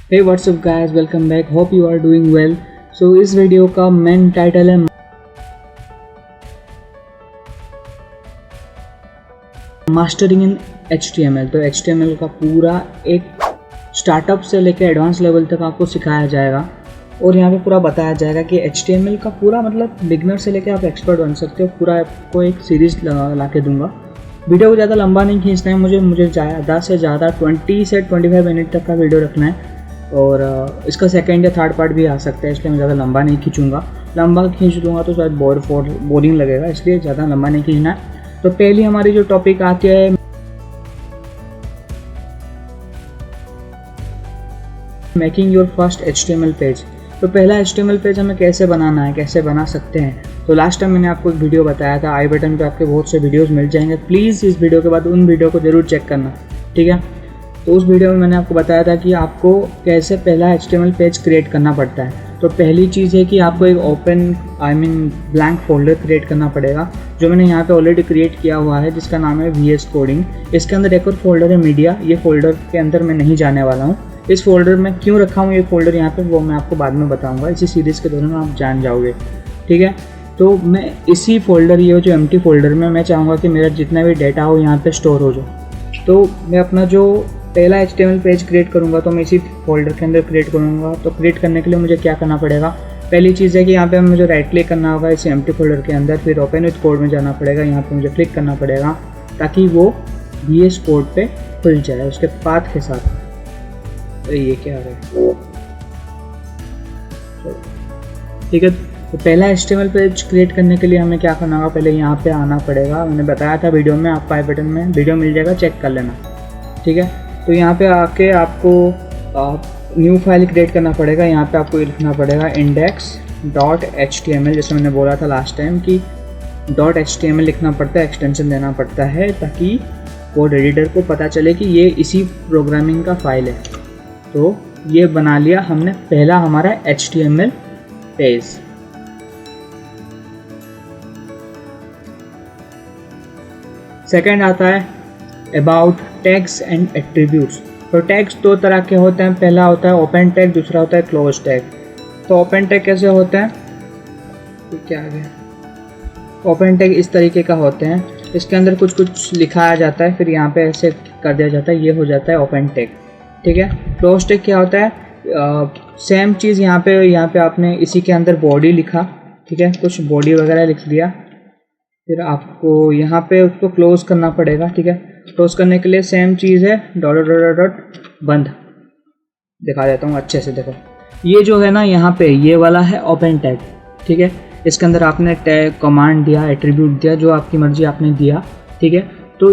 Hey what's up guys, welcome back. Hope you are doing well. So इस video का main title है mastering in HTML। तो HTML का पूरा एक स्टार्टअप से लेकर एडवांस लेवल तक आपको सिखाया जाएगा और यहाँ पे पूरा बताया जाएगा कि HTML का पूरा मतलब बिगनर से लेकर आप एक्सपर्ट बन सकते हो। पूरा आपको एक सीरीज़ ला के दूंगा। वीडियो को ज़्यादा लंबा नहीं खींचना है, मुझे ज़्यादा से ज़्यादा 20 से 25 मिनट तक का वीडियो रखना है और इसका सेकंड या थर्ड पार्ट भी आ सकता है, इसलिए मैं ज़्यादा लंबा नहीं खींचूंगा। लंबा खींच लूँगा तो शायद बोरिंग लगेगा, इसलिए ज़्यादा लंबा नहीं खींचना है। तो पहली हमारी जो टॉपिक आती है making your first HTML page. तो पहला HTML पेज हमें कैसे बनाना है, कैसे बना सकते हैं। तो लास्ट टाइम मैंने आपको एक वीडियो बताया था, आई बटन पे आपके बहुत से वीडियोस मिल जाएंगे। प्लीज़ इस वीडियो के बाद उन वीडियो को ज़रूर चेक करना, ठीक है। तो उस वीडियो में मैंने आपको बताया था कि आपको कैसे पहला HTML पेज क्रिएट करना पड़ता है। तो पहली चीज़ है कि आपको एक ब्लैंक फोल्डर क्रिएट करना पड़ेगा, जो मैंने यहाँ पे ऑलरेडी क्रिएट किया हुआ है, जिसका नाम है VS कोडिंग। इसके अंदर एक और फोल्डर है मीडिया। ये फोल्डर के अंदर मैं नहीं जाने वाला हूँ। इस फोल्डर में क्यों रखा हूँ ये फोल्डर यहाँ पे, वो मैं आपको बाद में बताऊँगा। इसी सीरीज़ के दौरान आप जान जाओगे, ठीक है। तो मैं इसी फोल्डर, ये जो एम्प्टी फोल्डर में मैं चाहूँगा कि मेरा जितना भी डेटा हो यहाँ पे स्टोर हो जाए। तो मैं अपना जो पहला HTML पेज क्रिएट करूँगा तो मैं इसी फोल्डर के अंदर क्रिएट करूँगा। तो क्रिएट करने के लिए मुझे क्या करना पड़ेगा, पहली चीज़ है कि यहाँ पे मुझे राइट क्लिक करना होगा इस एम्प्टी फोल्डर के अंदर, फिर ओपन विद कोड में जाना पड़ेगा। यहाँ पे मुझे क्लिक करना पड़ेगा ताकि वो VS कोड पे खुल जाए उसके पाथ के साथ। अरे ये क्या है, ठीक है। तो पहला HTML पेज क्रिएट करने के लिए हमें क्या करना होगा, पहले यहाँ पे आना पड़ेगा। मैंने बताया था वीडियो में, आपको आई बटन में वीडियो मिल जाएगा, चेक कर लेना, ठीक है। तो यहाँ पे आके आपको न्यू फाइल क्रिएट करना पड़ेगा। यहाँ पे आपको लिखना पड़ेगा index.html। जैसे मैंने बोला था लास्ट टाइम कि .html लिखना पड़ता है, एक्सटेंशन देना पड़ता है ताकि कोड एडिटर को पता चले कि ये इसी प्रोग्रामिंग का फाइल है। तो ये बना लिया हमने पहला हमारा HTML पेज। सेकंड आता है अबाउट टैग्स एंड एट्रीब्यूट्स। तो टैग्स दो तरह के होते हैं, पहला होता है ओपन टैग, दूसरा होता है क्लोज टैग। तो ओपन टैग कैसे होते हैं, तो क्या आ गया, ओपन टैग इस तरीके का होते हैं, इसके अंदर कुछ लिखाया जाता है, फिर यहाँ पे ऐसे कर दिया जाता है, ये हो जाता है ओपन टैग, ठीक है। क्लोज टैग क्या होता है, सेम चीज़ यहाँ पे आपने इसी के अंदर बॉडी लिखा, ठीक है, कुछ बॉडी वगैरह लिख दिया, फिर आपको यहाँ पे उसको क्लोज करना पड़ेगा, ठीक है। क्लोज करने के लिए सेम चीज़ है, डॉट बंद। दिखा देता हूँ अच्छे से, देखो ये जो है ना, यहाँ पे ये वाला है ओपन टैग, ठीक है। इसके अंदर आपने टैग कमांड दिया, एट्रीब्यूट दिया, जो आपकी मर्जी आपने दिया, ठीक है। तो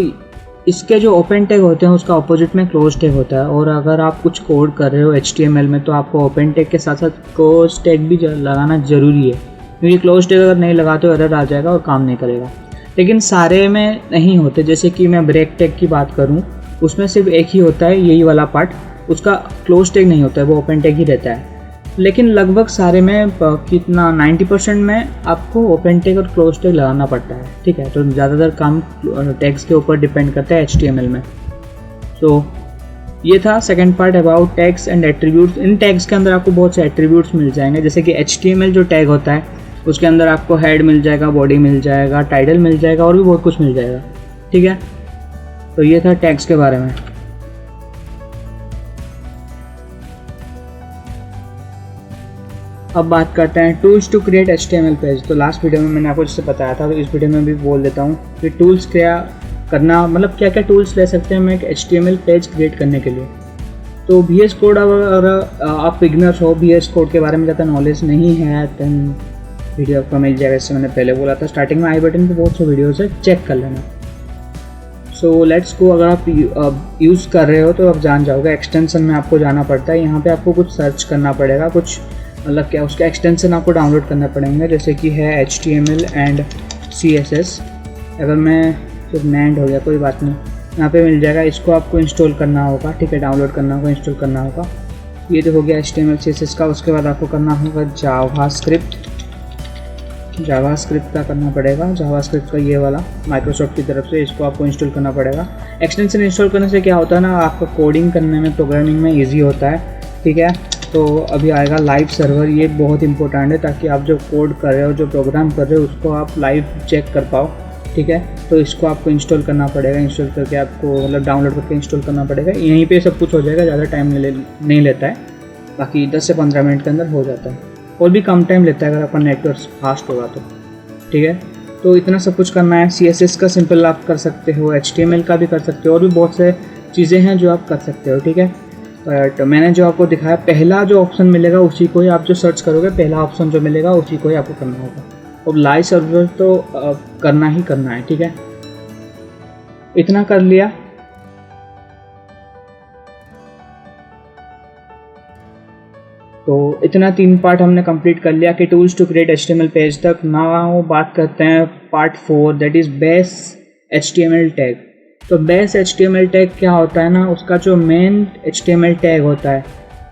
इसके जो ओपन टैग होते हैं उसका अपोजिट में क्लोज टैग होता है। और अगर आप कुछ कोड कर रहे हो HTML में तो आपको ओपन टैग के साथ साथ क्लोज टैग भी लगाना ज़रूरी है, क्योंकि क्लोज टैग अगर नहीं लगाते हो एरर आ जाएगा और काम नहीं करेगा। लेकिन सारे में नहीं होते, जैसे कि मैं ब्रेक टैग की बात करूं, उसमें सिर्फ एक ही होता है, यही वाला पार्ट, उसका क्लोज टैग नहीं होता है, वो ओपन टैग ही रहता है। लेकिन लगभग सारे में कितना 90% में आपको ओपन टैग और क्लोज टैग लगाना पड़ता है, ठीक है। तो ज़्यादातर काम टैग्स के ऊपर डिपेंड करता है HTML में। तो ये था second part about tags and attributes. In tags के अंदर आपको बहुत से एट्रीब्यूट्स मिल जाएंगे, जैसे कि HTML जो टैग होता है उसके अंदर आपको हेड मिल जाएगा, बॉडी मिल जाएगा, टाइटल मिल जाएगा और भी बहुत कुछ मिल जाएगा, ठीक है। तो ये था टैग्स के बारे में। अब बात करते हैं tools to create HTML page. तो लास्ट वीडियो में मैंने आपको जैसे बताया था, तो इस वीडियो में भी बोल देता हूँ कि टूल्स क्या करना, मतलब क्या क्या टूल्स ले सकते हैं हम एक HTML पेज क्रिएट करने के लिए। तो VS कोड, अगर आप बिगनर्स हो, VS कोड के बारे में ज़्यादा नॉलेज नहीं है, तो वीडियो आपको मिल जाएगा। जैसे मैंने पहले बोला था, स्टार्टिंग में आई बटन पे बहुत से वीडियोस है, चेक कर लेना। So let's go. अगर आप यूज़ कर रहे हो तो आप जान जाओगे। एक्सटेंशन में आपको जाना पड़ता है, यहाँ पे आपको कुछ सर्च करना पड़ेगा, कुछ मतलब क्या उसका एक्सटेंशन आपको डाउनलोड करना पड़ेंगे, जैसे कि है HTML एंड CSS। अगर मैं सिर्फ नैंड हो गया कोई बात नहीं, यहाँ पे मिल जाएगा, इसको आपको इंस्टॉल करना होगा, ठीक है, डाउनलोड करना होगा, इंस्टॉल करना होगा। ये तो हो गया HTML CSS का। उसके बाद आपको करना होगा जावास्क्रिप्ट का करना पड़ेगा। जावास्क्रिप्ट का ये वाला माइक्रोसॉफ्ट की तरफ से, इसको आपको इंस्टॉल करना पड़ेगा। एक्सटेंशन इंस्टॉल करने से क्या होता है ना, आपका कोडिंग करने में, प्रोग्रामिंग में ईजी होता है। ठीक है। तो अभी आएगा लाइव सर्वर, ये बहुत इंपॉर्टेंट है ताकि आप जो कोड कर रहे हो, जो प्रोग्राम कर रहे हो, उसको आप लाइव चेक कर पाओ, ठीक है। तो इसको आपको इंस्टॉल करना पड़ेगा, इंस्टॉल करके आपको मतलब डाउनलोड करके इंस्टॉल करना पड़ेगा। यहीं पे सब कुछ हो जाएगा, ज़्यादा टाइम नहीं लेता है, बाकी 10 से 15 मिनट के अंदर हो जाता है, और भी कम टाइम लेता है अगर आपका नेटवर्क फास्ट होगा तो, ठीक है। तो इतना सब कुछ करना है। CSS का सिंपल आप कर सकते हो, HTML का भी कर सकते हो, और भी बहुत से चीज़ें हैं जो आप कर सकते हो, ठीक है। बट मैंने जो आपको दिखाया, पहला जो ऑप्शन मिलेगा उसी को ही आप जो सर्च करोगे, पहला ऑप्शन जो मिलेगा उसी को ही आपको करना होगा। और लाइव सर्वर तो करना ही करना है, ठीक है। इतना कर लिया, तो इतना 3 पार्ट हमने कंप्लीट कर लिया कि tools to create HTML page तक। नाउ बात करते हैं part 4, that is base HTML tag. तो बेस HTML टैग क्या होता है ना, उसका जो मेन HTML टैग होता है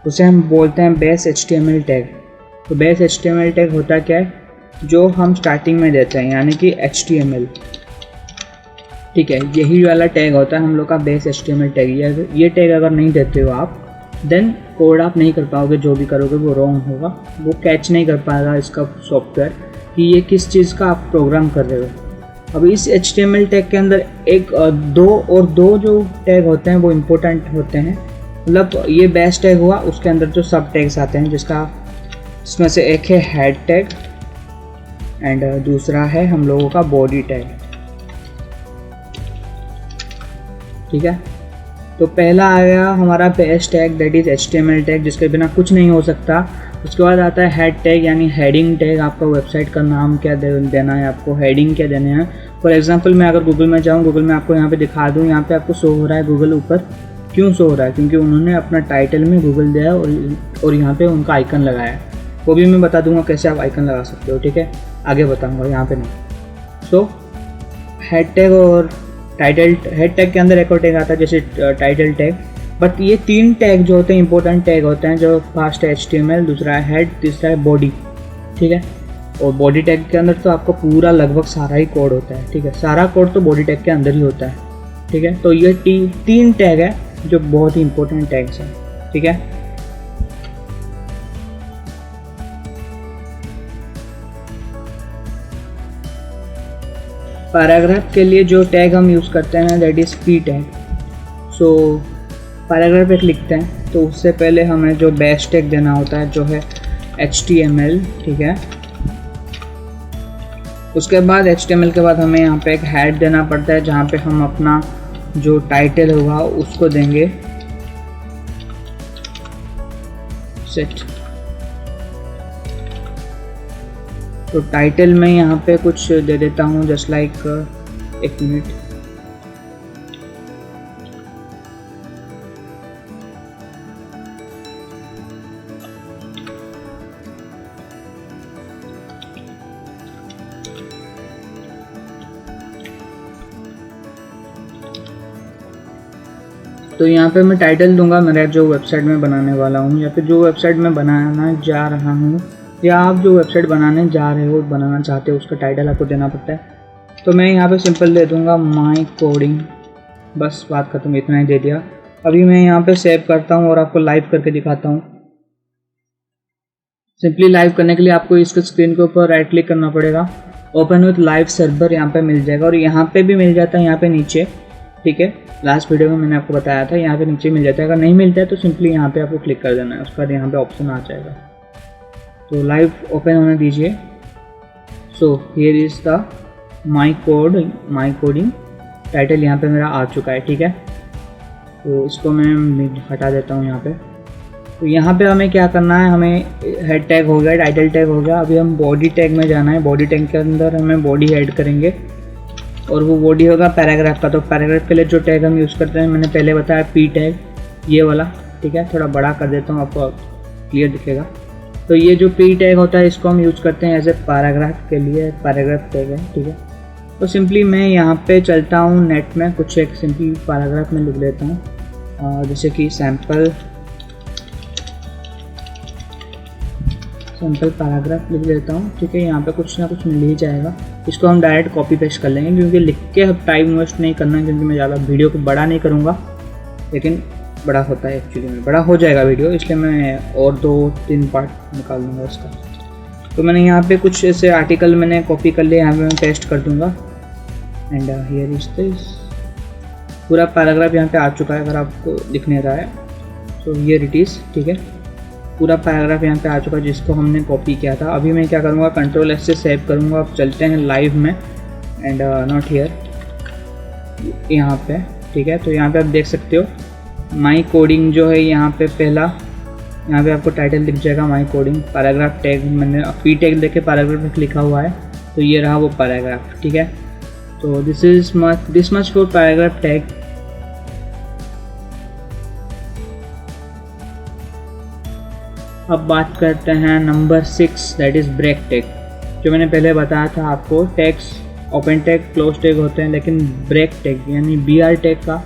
उसे हम बोलते हैं बेस HTML टैग। तो बेस HTML टैग होता क्या है, जो हम स्टार्टिंग में देते हैं, यानी कि HTML, ठीक है, यही वाला टैग होता है हम लोग का बेस HTML टैग। ये टैग अगर नहीं देते हो आप, देन कोड आप नहीं कर पाओगे, जो भी करोगे वो रॉन्ग होगा, वो कैच नहीं कर पाएगा इसका सॉफ्टवेयर कि ये किस चीज़ का आप प्रोग्राम कर रहे हो। अब इस HTML टैग के अंदर दो जो टैग होते हैं वो इम्पोर्टेंट होते हैं। मतलब ये बेस टैग हुआ, उसके अंदर जो सब टैग्स आते हैं, इसमें से एक है हेड टैग एंड दूसरा है हम लोगों का बॉडी टैग, ठीक है। तो पहला आया हमारा base tag, that is HTML tag, जिसके बिना कुछ नहीं हो सकता। उसके बाद आता है हेड टैग, यानी हेडिंग टैग। आपका वेबसाइट का नाम क्या देना है, आपको हेडिंग क्या देने हैं। फॉर एग्जांपल मैं अगर गूगल में जाऊँ, गूगल में आपको यहाँ पे दिखा दूँ, यहाँ पे आपको शो हो रहा है गूगल ऊपर। क्यों शो हो रहा है, क्योंकि उन्होंने अपना टाइटल में गूगल दिया है और यहाँ पर उनका आइकन लगाया है। वो भी मैं बता दूँगा कैसे आप आइकन लगा सकते हो, ठीक है, आगे बताऊँगा, यहाँ पर नहीं। सो हेड टैग और टाइटल, हेड टैग के अंदर एक और टैग आता है जैसे टाइटल टैग। बट ये 3 टैग जो होते हैं इंपॉर्टेंट टैग होते हैं, जो फर्स्ट है HTML, दूसरा है हेड, तीसरा है बॉडी, ठीक है। और बॉडी टैग के अंदर तो आपको पूरा लगभग सारा ही कोड होता है, ठीक है, सारा कोड तो बॉडी टैग के अंदर ही होता है, ठीक है। तो ये 3 टैग है जो बहुत ही इंपॉर्टेंट टैग्स हैं, ठीक है। पैराग्राफ के लिए जो टैग हम यूज़ करते हैं that is P tag. So paragraph एक लिखते हैं तो उससे पहले हमें जो बेस टैग देना होता है जो है HTML, ठीक है। उसके बाद HTML के बाद हमें यहाँ पे एक हेड देना पड़ता है, जहाँ पे हम अपना जो टाइटल होगा उसको देंगे सेट। तो टाइटल में यहाँ पे कुछ दे देता हूँ, जस्ट लाइक, एक मिनट, तो यहाँ पे मैं टाइटल दूंगा मेरा जो वेबसाइट में बनाने वाला हूँ, या फिर जो वेबसाइट में बनाना जा रहा हूँ, या आप जो वेबसाइट बनाने जा रहे हो, बनाना चाहते हो, उसका टाइटल आपको देना पड़ता है। तो मैं यहाँ पे सिंपल दे दूँगा माई कोडिंग, बस बात खत्म, इतना ही दे दिया। अभी मैं यहाँ पे सेव करता हूँ और आपको लाइव करके दिखाता हूँ। सिंपली लाइव करने के लिए आपको इसके स्क्रीन के ऊपर राइट क्लिक करना पड़ेगा, ओपन विथ लाइव सर्वर यहाँ पे मिल जाएगा, और यहाँ पे भी मिल जाता है, यहाँ पे नीचे, ठीक है। लास्ट वीडियो में मैंने आपको बताया था, यहाँ पे नीचे मिल जाता है। अगर नहीं मिलता है तो सिंपली यहाँ पे आपको क्लिक कर देना है, उसके बाद यहाँ पे ऑप्शन आ जाएगा। तो लाइव ओपन होने दीजिए। So here is the my coding title, यहाँ पे मेरा आ चुका है, ठीक है। तो इसको मैं हटा देता हूँ यहाँ पे। तो यहाँ पे हमें क्या करना है, हमें हेड टैग हो गया, टाइटल टैग हो गया, अभी हम बॉडी टैग में जाना है। बॉडी टैग के अंदर हमें बॉडी ऐड करेंगे, और वो बॉडी होगा पैराग्राफ का। तो पैराग्राफ के लिए जो टैग हम यूज़ करते हैं, मैंने पहले बताया P टैग, ये वाला, ठीक है। थोड़ा बड़ा कर देता हूँ, आपको क्लियर दिखेगा। तो ये जो P टैग होता है, इसको हम यूज़ करते हैं एज ए पैराग्राफ के लिए, पैराग्राफ टैग है, ठीक है। तो सिंपली मैं यहाँ पे चलता हूँ नेट में, कुछ एक सिंपल पैराग्राफ में लिख लेता हूँ, जैसे कि सैम्पल पैराग्राफ लिख लेता हूँ, ठीक है। यहाँ पे कुछ ना कुछ मिल ही जाएगा। इसको हम डायरेक्ट कॉपी पेस्ट कर लेंगे, क्योंकि लिख के अब टाइम वेस्ट नहीं करना, क्योंकि मैं ज़्यादा वीडियो को बड़ा नहीं करूँगा, लेकिन बड़ा होता है एक्चुअली में, बड़ा हो जाएगा वीडियो, इसलिए मैं और 2-3 पार्ट निकाल दूँगा इसका। तो मैंने यहाँ पे कुछ ऐसे आर्टिकल मैंने कॉपी कर लिए, यहाँ पे मैं पेस्ट कर दूँगा एंड हियर इज दिस। पूरा पैराग्राफ यहाँ पे आ चुका है अगर आपको दिखने रहा है, तो हियर इट इज़, ठीक है। पूरा पैराग्राफ यहाँ पे आ चुका है जिसको हमने कॉपी किया था। अभी मैं क्या करूँगा, कंट्रोल एस से सेव करूँगा। अब चलते हैं लाइव में एंड नॉट हियर, यहाँ पे, ठीक है। तो यहाँ पे आप देख सकते हो माई कोडिंग जो है यहाँ पे पहला, यहाँ पे आपको टाइटल दिख जाएगा माई कोडिंग। पैराग्राफ टैग मैंने पी टैग देके पैराग्राफ में लिखा हुआ है, तो ये रहा वो पैराग्राफ, ठीक है। तो this much for paragraph tag. अब बात करते हैं number 6, that is break tag. जो मैंने पहले बताया था आपको, tags open tag close tag होते हैं, लेकिन ब्रेक टैग यानी BR टैग का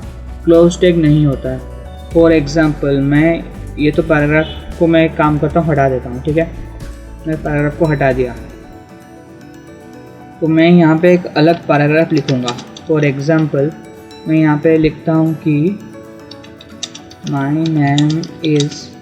क्लोज टैग नहीं होता है। फॉर एग्जांपल मैं ये तो पैराग्राफ को मैं एक काम करता हूँ, हटा देता हूँ, ठीक है। मैं पैराग्राफ को हटा दिया, तो मैं यहाँ पे एक अलग पैराग्राफ लिखूँगा। फॉर एग्जांपल मैं यहाँ पे लिखता हूँ कि my name is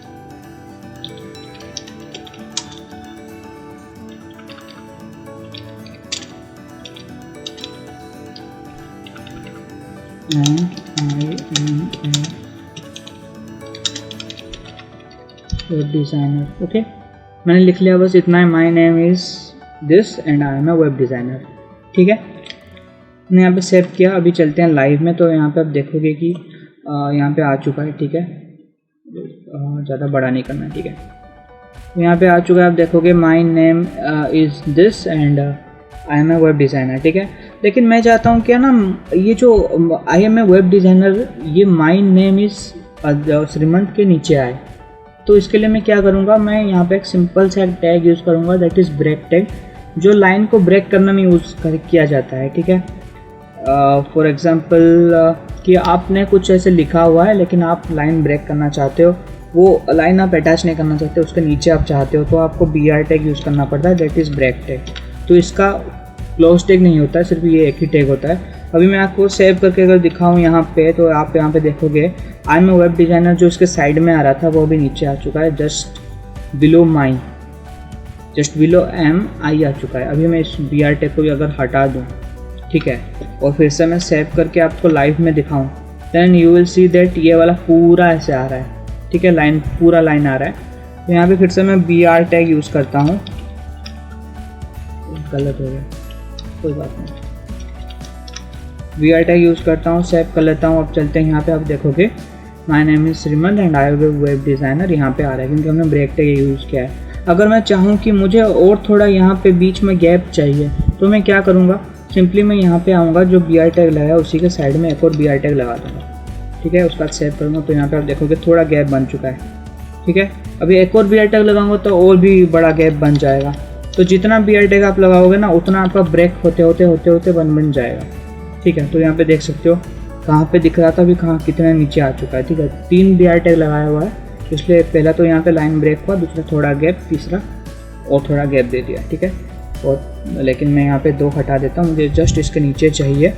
web designer. Okay, मैंने लिख लिया, बस इतना है। My name is this and I am a web designer, ठीक है। मैंने यहाँ पे सेव किया। अभी चलते हैं लाइव में, तो यहाँ पे आप देखोगे कि यहाँ पे आ चुका है, ठीक है। ज़्यादा बड़ा नहीं करना है, ठीक है। यहाँ पे आ चुका है, आप देखोगे my name is this and I am a web designer, ठीक है। लेकिन मैं चाहता हूँ क्या ना, ये जो I am a web designer, ये माई नेम इज़ श्रीमंत के नीचे आए। तो इसके लिए मैं क्या करूँगा, मैं यहाँ पे एक सिंपल सा टैग यूज़ करूँगा, दैट इज़ ब्रेक टैग, जो लाइन को ब्रेक करने में यूज़ किया जाता है, ठीक है। फॉर एग्ज़ाम्पल कि आपने कुछ ऐसे लिखा हुआ है, लेकिन आप लाइन ब्रेक करना चाहते हो, वो लाइन आप अटैच नहीं करना चाहते, उसके नीचे आप चाहते हो, तो आपको BR टैग यूज़ करना पड़ता है, दैट इज़ ब्रेक टैग। तो इसका क्लोज टैग नहीं होता है, सिर्फ ये एक ही टैग होता है। अभी मैं आपको सेव करके अगर दिखाऊं यहाँ पे, तो आप यहाँ पे देखोगे I am a web designer जो इसके साइड में आ रहा था वो भी नीचे आ चुका है, जस्ट बिलो MI आ चुका है। अभी मैं इस BR टैग को भी अगर हटा दूँ, ठीक है, और फिर से मैं सेव करके आपको लाइव में दिखाऊँ, then you will see that ये वाला पूरा ऐसे आ रहा है, ठीक है, पूरा लाइन आ रहा है। तो यहाँ पे फिर से मैं BR टैग यूज़ करता हूँ, गलत हो गया, कोई बात नहीं, BR टैग यूज़ करता हूँ, सेव कर लेता हूँ। अब चलते हैं यहाँ पे, आप देखोगे my name is Shrimant and I am a web designer, यहाँ पे आ रहा है क्योंकि हमने ब्रेक टैग यूज़ किया है। अगर मैं चाहूँ कि मुझे और थोड़ा यहाँ पे बीच में गैप चाहिए, तो मैं क्या करूँगा, सिंपली मैं यहाँ पे आऊँगा, जो BR टैग लगाया उसी के साइड में एक और BR टैग लगा दूँगा, ठीक है। उसके बाद सेव करूँगा, तो यहाँ पे आप देखोगे थोड़ा गैप बन चुका है, ठीक है। अभी एक और BR टैग लगाऊँगा तो और भी बड़ा गैप बन जाएगा। तो जितना BR टैग आप लगाओगे ना, उतना आपका ब्रेक होते होते बन जाएगा, ठीक है। तो यहाँ पे देख सकते हो कहाँ पे दिख रहा था, अभी कहाँ कितना नीचे आ चुका है, ठीक है। 3 BR टैग लगाया हुआ है, इसलिए पहला तो यहाँ पे लाइन ब्रेक हुआ, दूसरा थोड़ा गैप, तीसरा और थोड़ा गैप दे दिया, ठीक है। और लेकिन मैं यहाँ पे 2 हटा देता हूँ, मुझे जस्ट इसके नीचे चाहिए,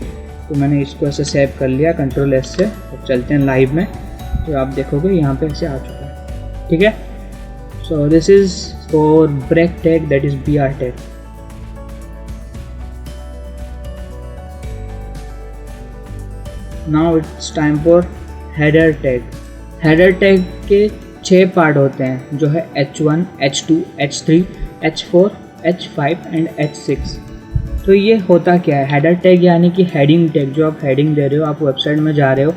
तो मैंने इसको ऐसे सेव कर लिया कंट्रोल S से। अब चलते हैं लाइव में, तो आप देखोगे यहाँ पे ऐसे आ चुका है, ठीक है। So this is for break tag, that is BR tag. Now it's time for header tag. Header tag के 6 पार्ट होते हैं, जो है H1, H2, H3, H4, H5 and H6। तो ये होता क्या है, हेडर टैग यानी कि हेडिंग टैग, जो आप हेडिंग दे रहे हो, आप वेबसाइट में जा रहे हो,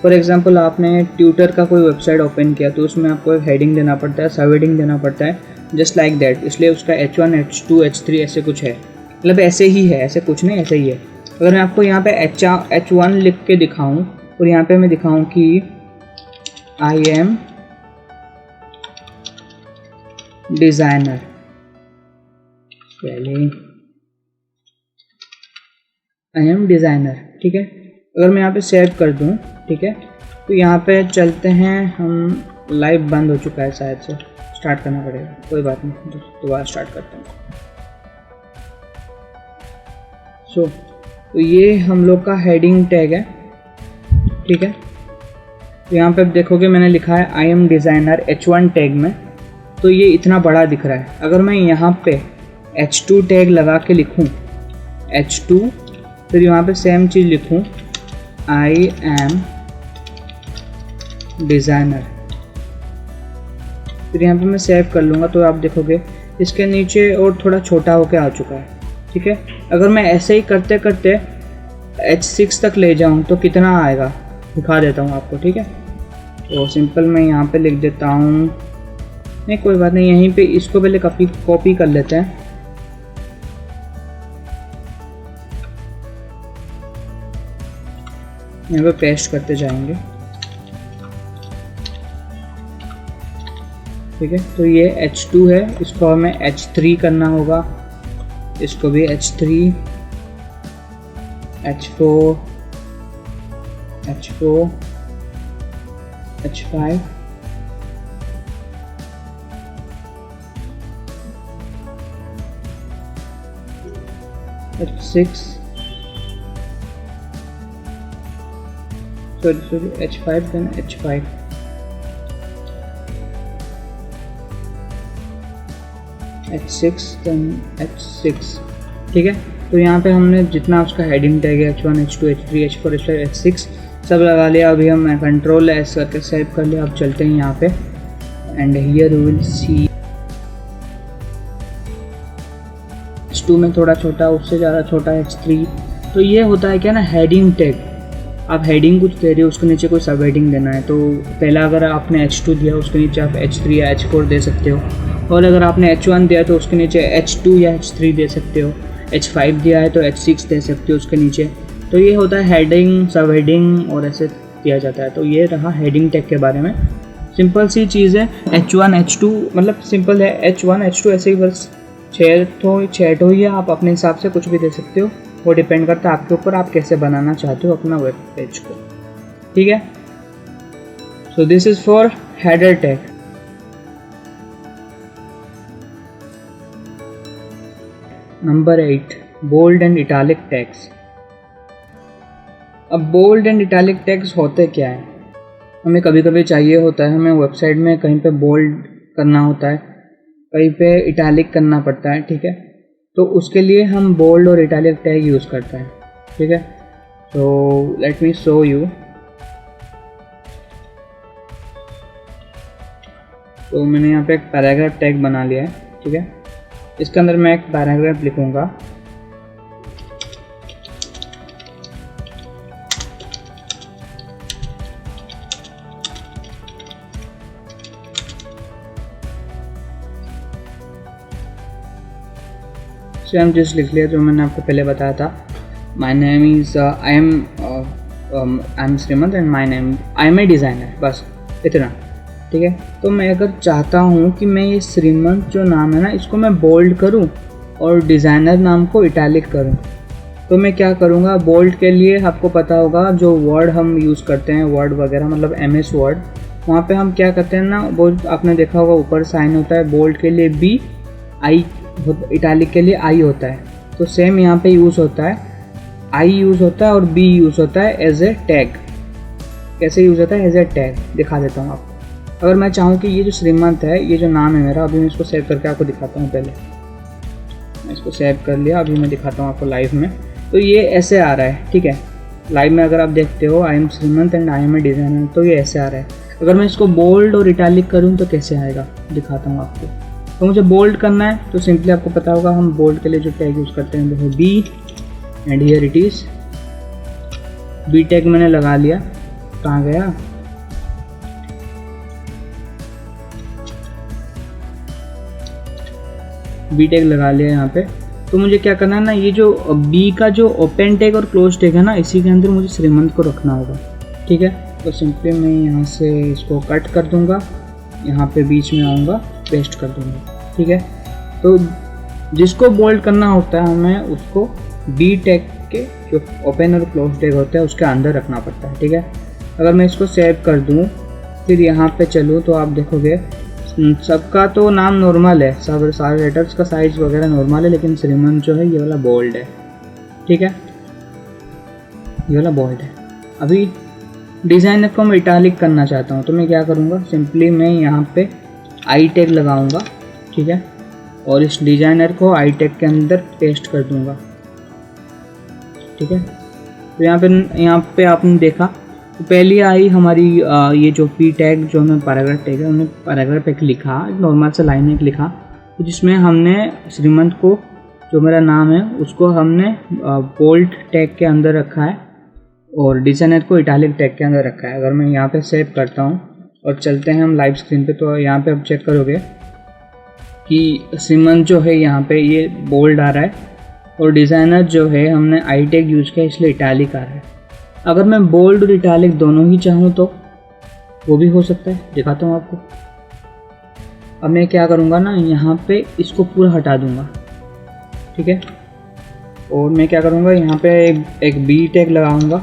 फॉर एग्जांपल आपने ट्यूटर का कोई वेबसाइट ओपन किया, तो उसमें आपको एक हेडिंग देना पड़ता है, सब हेडिंग देना पड़ता है, जस्ट लाइक दैट। इसलिए उसका H1, H2, H3 ऐसे कुछ है, मतलब ऐसे ही है, ऐसे कुछ नहीं, ऐसे ही है। अगर मैं आपको यहाँ पे H1 लिख के दिखाऊँ और यहाँ पे मैं दिखाऊँ कि I am designer, I am designer, ठीक है। अगर मैं यहाँ पे सेव कर दूँ, ठीक है, तो यहाँ पे चलते हैं हम। लाइव बंद हो चुका है शायद से, स्टार्ट करना पड़ेगा, कोई बात नहीं, दोबारा स्टार्ट करते हैं। तो ये हम लोग का हेडिंग टैग है, ठीक है। तो यहाँ पे आप देखोगे मैंने लिखा है I am designer H1 tag में, तो ये इतना बड़ा दिख रहा है। अगर मैं यहाँ पे H2 टैग लगा के लिखूँ H2, फिर यहाँ पे सेम चीज़ लिखूँ आई एम डिज़ाइनर, फिर यहाँ पे मैं सेव कर लूँगा, तो आप देखोगे इसके नीचे और थोड़ा छोटा होके आ चुका है। ठीक है, अगर मैं ऐसे ही करते करते H6 तक ले जाऊँ तो कितना आएगा दिखा देता हूँ आपको। ठीक है, तो सिंपल मैं यहाँ पे लिख देता हूँ, नहीं कोई बात नहीं, यहीं पे इसको पहले कॉपी कर लेते हैं। यहाँ पे पेस्ट करते जाएंगे। ठीक है, तो ये H2 है, इसको हमें H3 करना होगा, इसको भी H3, H4, H4, H5, H6, sorry H5, then H5, H6, then H6। ठीक है, तो यहाँ पे हमने जितना उसका हेडिंग टैग है H1, H2, H3, H4, H5, H6 सब लगा लिया। अभी हम कंट्रोल एस करके सेव कर लिया। अब चलते हैं यहाँ पे and here you will C H2 में थोड़ा छोटा, उससे ज़्यादा छोटा H3। तो ये होता है क्या ना, हेडिंग टैग। आप हेडिंग कुछ दे रहे हो, उसके नीचे कोई सब हेडिंग देना है, तो पहला अगर आपने H2 दिया उसके नीचे आप H3 या H4 दे सकते हो, और अगर आपने H1 दिया तो उसके नीचे H2 या H3 दे सकते हो, H5 दिया है तो H6 दे सकते हो उसके नीचे। तो ये होता है हेडिंग, सब हेडिंग और ऐसे दिया जाता है। तो ये रहा हेडिंग टैग के बारे में, सिंपल सी चीज़ है। H1 H2 मतलब सिंपल है, H1 H2 ऐसे ही बस छः ठो ही है, आप अपने हिसाब से कुछ भी दे सकते हो, वो डिपेंड करता है आपके ऊपर, आप कैसे बनाना चाहते हो अपना वेब पेज को। ठीक है, so this is for header tag. Number 8, bold and italic tags. अब बोल्ड एंड इटैलिक टैग्स होते क्या है, हमें कभी कभी चाहिए होता है, हमें वेबसाइट में कहीं पे बोल्ड करना होता है, कहीं पे इटैलिक करना पड़ता है। ठीक है, तो उसके लिए हम बोल्ड और इटैलिक टैग यूज़ करते हैं। ठीक है, तो लेट मी शो यू। तो मैंने यहाँ पे एक पैराग्राफ टैग बना लिया है। ठीक है, इसके अंदर मैं एक पैराग्राफ लिखूँगा, सेम चीज़ लिख लिया जो मैंने आपको पहले बताया था। My name is I am Shrimant and my name I am a designer, बस इतना। ठीक है, तो मैं अगर चाहता हूँ कि मैं ये श्रीमंत जो नाम है ना इसको मैं बोल्ड करूँ और डिज़ाइनर नाम को इटैलिक करूँ, तो मैं क्या करूँगा। बोल्ड के लिए आपको पता होगा जो वर्ड हम यूज़ करते हैं, वर्ड वगैरह मतलब MS वर्ड, वहाँ पे हम क्या करते हैं ना, वो आपने देखा होगा ऊपर साइन होता है, बोल्ड के लिए B, I, इटैलिक के लिए I होता है। तो सेम यहाँ पे यूज़ होता है, I यूज़ होता है और B यूज़ होता है एज ए टैग। कैसे यूज़ होता है, एज ए टैग दिखा देता हूँ आपको। अगर मैं चाहूँ कि ये जो श्रीमंत है, ये जो नाम है मेरा, अभी मैं इसको सेव करके आपको दिखाता हूँ। पहले मैं इसको सेव कर लिया, अभी मैं दिखाता हूँ आपको लाइव में। तो ये ऐसे आ रहा है। ठीक है, लाइव में अगर आप देखते हो I am Shrimant and I am a designer, तो ये ऐसे आ रहा है। अगर मैं इसको बोल्ड और इटैलिक करूँ तो कैसे आएगा दिखाता हूँ आपको। तो मुझे बोल्ड करना है तो सिंपली आपको पता होगा हम बोल्ड के लिए जो टैग यूज़ करते हैं वो है B, and here it is B tag मैंने लगा लिया। कहाँ गया, B टैग लगा लिया यहाँ पे। तो मुझे क्या करना है ना, ये जो B का जो ओपन टैग और क्लोज टैग है ना, इसी के अंदर मुझे श्रीमंत को रखना होगा। ठीक है, तो सिंपली मैं यहाँ से इसको कट कर दूँगा, यहाँ पे बीच में आऊँगा, पेस्ट कर दूँगा। ठीक है, तो जिसको बोल्ड करना होता है हमें उसको B टैग के जो ओपन और क्लोज टैग होता है उसके अंदर रखना पड़ता है। ठीक है, अगर मैं इसको सेव कर दूँ फिर यहाँ पे चलूँ तो आप देखोगे सबका तो नाम नॉर्मल है, सब सारे लेटर्स का साइज वगैरह नॉर्मल है, लेकिन श्रीमंत जो है ये वाला बोल्ड है। ठीक है, ये वाला बोल्ड है। अभी डिज़ाइनर को मैं इटालिक करना चाहता हूँ, तो मैं क्या करूँगा, सिंपली मैं यहाँ पे आई टैग लगाऊँगा, ठीक है, और इस डिज़ाइनर को आई टैग के अंदर पेस्ट कर दूँगा, ठीक है। तो यहाँ पे आपने देखा, तो पहली आई हमारी ये जो पी टैग जो हमें पैराग्राफ टैग है, हमने पैराग्राफ एक लिखा, नॉर्मल सा लाइन एक लिखा, तो जिसमें हमने श्रीमंत को, जो मेरा नाम है, उसको हमने बोल्ड टैग के अंदर रखा है और डिज़ाइनर को इटालिक टैग के अंदर रखा है। अगर मैं यहाँ पे सेव करता हूँ और चलते हैं हम लाइव स्क्रीन पे, तो यहाँ पे आप चेक करोगे कि श्रीमंत जो है यहाँ पे ये बोल्ड आ रहा है और डिज़ाइनर जो है हमने आई टैग यूज किया इसलिए इटालिक आ रहा है। अगर मैं बोल्ड और इटालिक दोनों ही चाहूँ तो वो भी हो सकता है, दिखाता हूँ आपको। अब मैं क्या करूँगा ना, यहाँ पे इसको पूरा हटा दूँगा, ठीक है, और मैं क्या करूँगा, यहाँ पे एक बी टैग लगाऊँगा,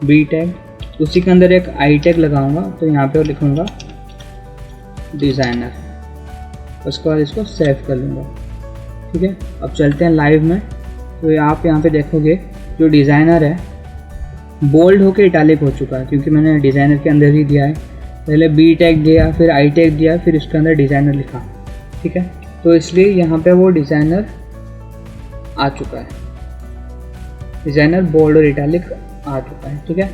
बी टैग, उसी के अंदर एक आई टैग लगाऊँगा, तो यहाँ पे लिखूँगा डिज़ाइनर, उसके बाद इसको सेव कर लूँगा, ठीक है। अब चलते हैं लाइव में, तो आप यहाँ पे देखोगे जो डिज़ाइनर है बोल्ड होके इटालिक हो चुका है, क्योंकि मैंने डिज़ाइनर के अंदर ही दिया है, पहले बी टैग दिया, फिर आई टैग दिया, फिर इसके अंदर डिज़ाइनर लिखा, ठीक है। तो इसलिए यहाँ पे वो डिज़ाइनर आ चुका है, डिज़ाइनर बोल्ड और इटालिक आ चुका है, ठीक है।